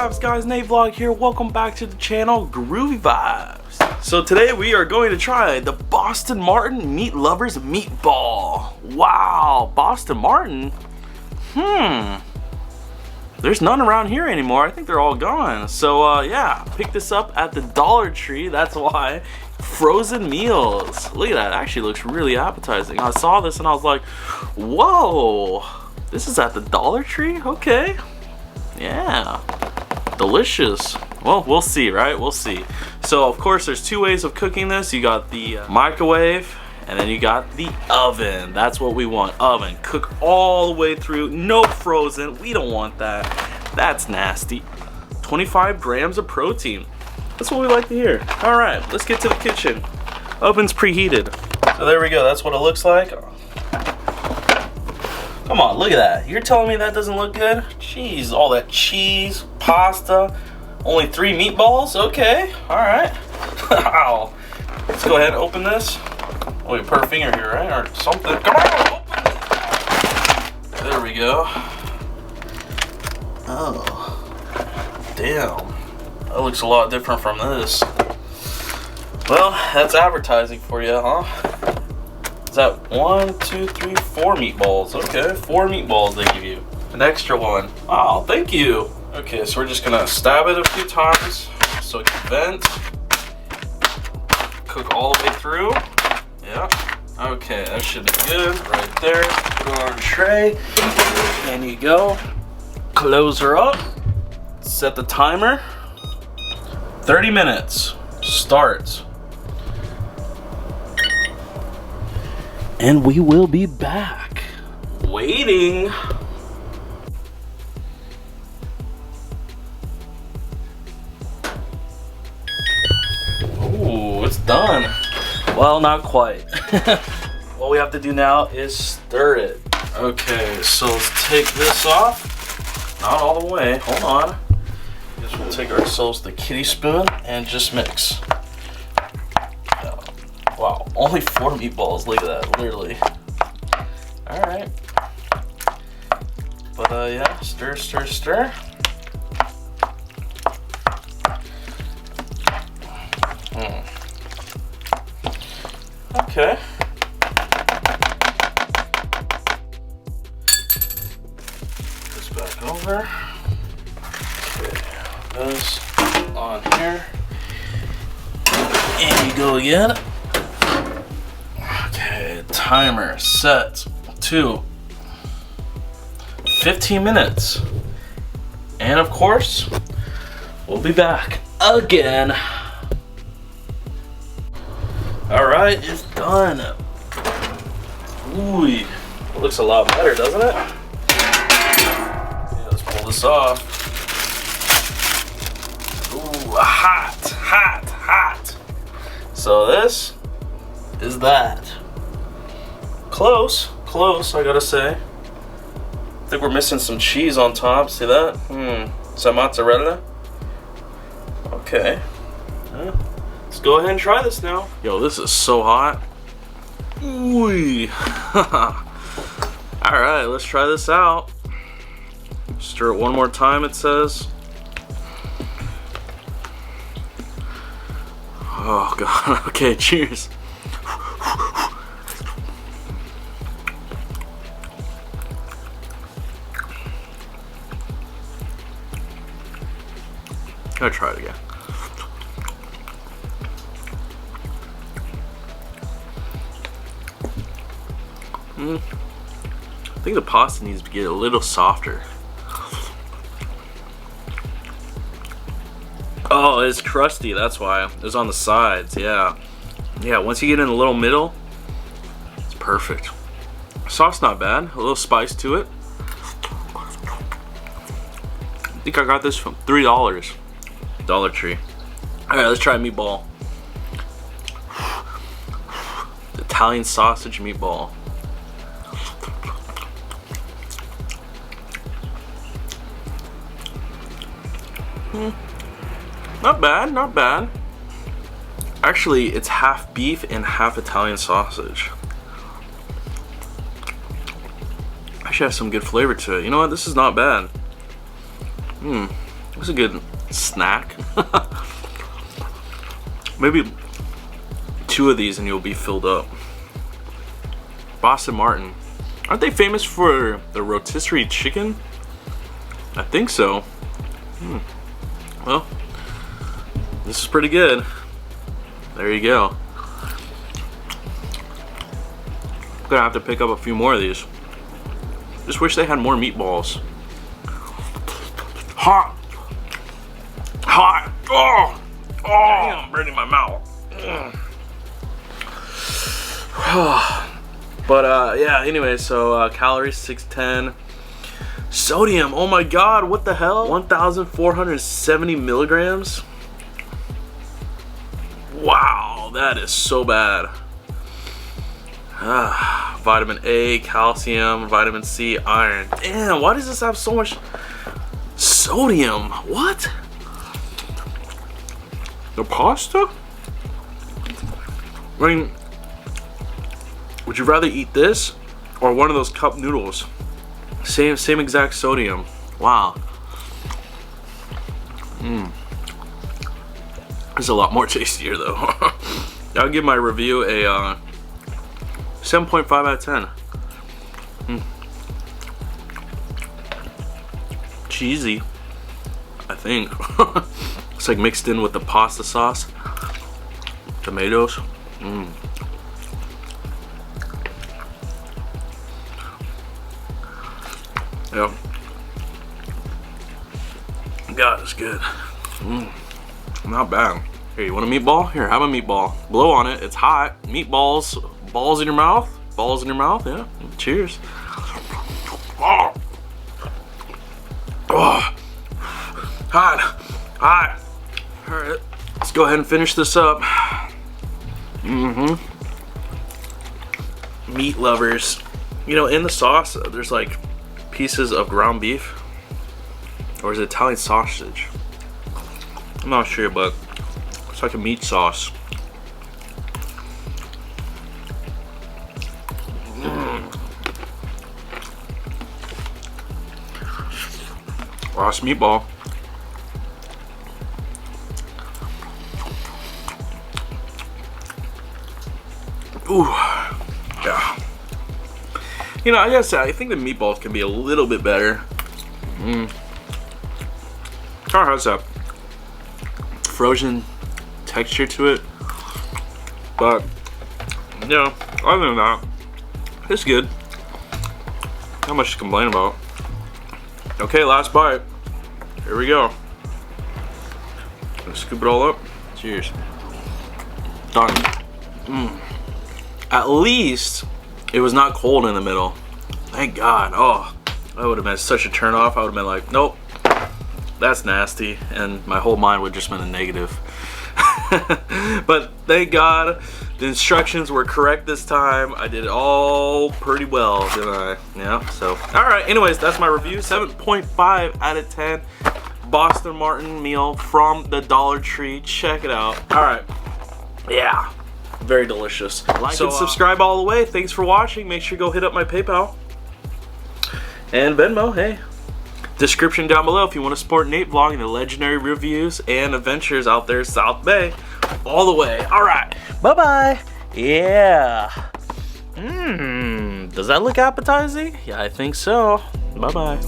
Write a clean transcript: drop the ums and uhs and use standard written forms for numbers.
vibes, guys? NateVlog here. Welcome back to the channel, Groovy Vibes. So today we are going to try the Boston Martin Meat Lovers Meatball. Wow, Boston Martin? There's none around here anymore. I think they're all gone. So yeah, picked this up at the Dollar Tree. That's why. Frozen meals. Look at that. It actually looks really appetizing. I saw this and I was like, whoa, this is at the Dollar Tree? Okay. Yeah, delicious. Well, we'll see, right? We'll see. So of course there's two ways of cooking this. You got the microwave and then you got the oven. That's what we want. Oven. Cook all the way through. No frozen. We don't want that. That's nasty. 25 grams of protein. That's what we like to hear. All right, let's get to the kitchen. Oven's preheated. So there we go. That's what it looks like. Come on, look at that. You're telling me that doesn't look good? Jeez, all that cheese, pasta, only 3 meatballs? Okay, all right. Wow. Let's go ahead and open this. Oh, you put a finger here, right? Or something. Come on, open it. There we go. Oh, damn. That looks a lot different from this. Well, that's advertising for you, huh? Is that 1, 2, 3, 4 meatballs? Okay, 4 meatballs they give you. An extra one. Oh, thank you. Okay, so we're just gonna stab it a few times so it can vent. Cook all the way through. Yeah. Okay, that should be good right there. Put it on a tray. And you go. Close her up. Set the timer. 30 minutes. Start. And we will be back. Waiting. Ooh, it's done. Well, not quite. What we have to do now is stir it. Okay, so let's take this off. Not all the way. Hold on. Guess we'll take ourselves the kitty spoon and just mix. Wow, only 4 meatballs. Look at that, literally. All right. But yeah, stir, stir, stir. Okay. This back over. Okay, this on here. And you go again. Okay, timer set to 15 minutes. And of course, we'll be back again. All right, it's done. Ooh, it looks a lot better, doesn't it? Okay, let's pull this off. Ooh, hot, hot, hot. So this is that. Close, close, I gotta say. I think we're missing some cheese on top. See that? Is that mozzarella? Okay. Yeah. Let's go ahead and try this now. Yo, this is so hot. Ooh. All right, let's try this out. Stir it one more time, it says. Oh God. Okay, cheers. I'll try it again. I think the pasta needs to get a little softer. Oh, it's crusty, that's why. It's on the sides, yeah. Yeah, once you get in the little middle, it's perfect. Sauce not bad, a little spice to it. I think I got this from $3. Dollar Tree. All right, let's try a meatball. Italian sausage meatball. Not bad, not bad. Actually, it's half beef and half Italian sausage. Actually has some good flavor to it. You know what? This is not bad. This That's a good snack. Maybe 2 of these and you'll be filled up. Boston Martin. Aren't they famous for the rotisserie chicken? I think so. Well, this is pretty good. There you go. I'm gonna have to pick up a few more of these. Just wish they had more meatballs. Hot! Hot! Oh! Oh! I'm burning my mouth. But yeah, anyway, so calories 610. Sodium, oh my god, what the hell? 1,470 milligrams? Wow, that is so bad. Vitamin A, calcium, vitamin C, iron. Damn, why does this have so much sodium? What? The pasta? I mean, would you rather eat this or one of those cup noodles? Same exact sodium. Wow. It's a lot more tastier though. I'll give my review a 7.5 out of 10. Cheesy, I think. It's like mixed in with the pasta sauce. Tomatoes. Yeah. God, it's good. Not bad. Here, you want a meatball? Here, have a meatball. Blow on it. It's hot. Meatballs. Balls in your mouth. Balls in your mouth. Yeah. Cheers. Oh. Oh. Hot. Hot. All right. Let's go ahead and finish this up. Meat lovers. You know, in the sauce, there's like pieces of ground beef, or is it Italian sausage? I'm not sure, but it's like a meat sauce. Last meatball. Ooh, yeah. You know, I gotta say, I think the meatballs can be a little bit better. Kind of has that frozen texture to it, but you know, other than that, it's good. Not much to complain about. Okay, last bite. Here we go. Let's scoop it all up. Cheers. Done. At least it was not cold in the middle. Thank God. Oh, that would have been such a turn off. I would have been like, nope, that's nasty. And my whole mind would have just been a negative. But thank God the instructions were correct this time. I did it all pretty well, didn't I? Yeah, so. All right, anyways, that's my review. 7.5 out of 10. Boston Martin meal from the Dollar Tree. Check it out. All right. Yeah. Very delicious. Like and subscribe all the way. Thanks for watching. Make sure you go hit up my PayPal and Venmo. Hey, description down below if you want to support NateVlog and the legendary reviews and adventures out there South Bay all the way. All right, bye bye. Yeah. Does that look appetizing? Yeah, I think so. Bye bye.